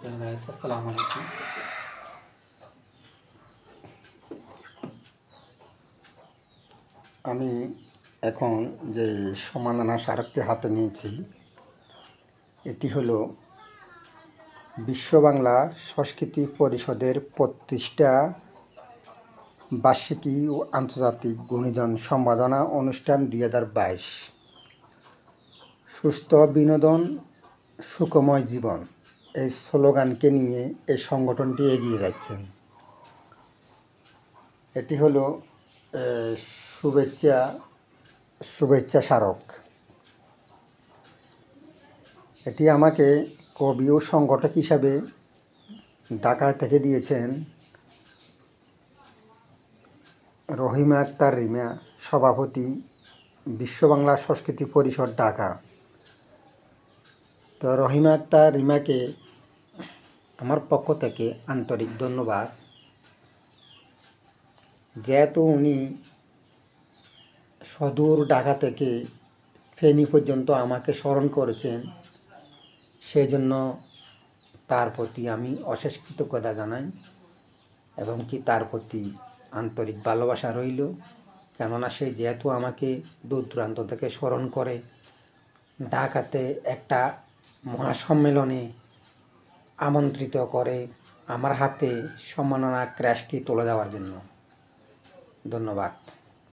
আসসালামু আলাইকুম। আমি এখন যে সমাধানা স্মারকটি হাতে নিয়েছি, এটি হলো বিশ্ব বাংলা সংস্কৃতি পরিষদের প্রতিষ্ঠা বার্ষিকী ও আন্তর্জাতিক গুণীজন সম্মাননা অনুষ্ঠান 2022। সুস্থ বিনোদন, সুখময় জীবন এই স্লোগানকে নিয়ে এই সংগঠনটি এগিয়ে যাচ্ছেন। এটি হলো শুভেচ্ছা স্মারক। এটি আমাকে কবি ও সংগঠক হিসাবে ঢাকা থেকে দিয়েছেন রহিমা আক্তার রিমা, সভাপতি, বিশ্ব বাংলা সংস্কৃতি পরিষদ, ঢাকা। তো রহিমা আক্তার রিমাকে আমার পক্ষ থেকে আন্তরিক ধন্যবাদ। যেহেতু উনি সুদূর ঢাকা থেকে ফেনী পর্যন্ত আমাকে স্মরণ করেছেন, সেই জন্য তার প্রতি আমি অশেষ কৃতজ্ঞতা জানাই এবং কি তার প্রতি আন্তরিক ভালোবাসা রইল। কেননা সে যেহেতু আমাকে দূর দূরান্ত থেকে স্মরণ করে ঢাকাতে একটা মহাসম্মেলনে আমন্ত্রিত করে আমার হাতে সম্মাননা ক্রেস্টটি তুলে দেওয়ার জন্য। ধন্যবাদ।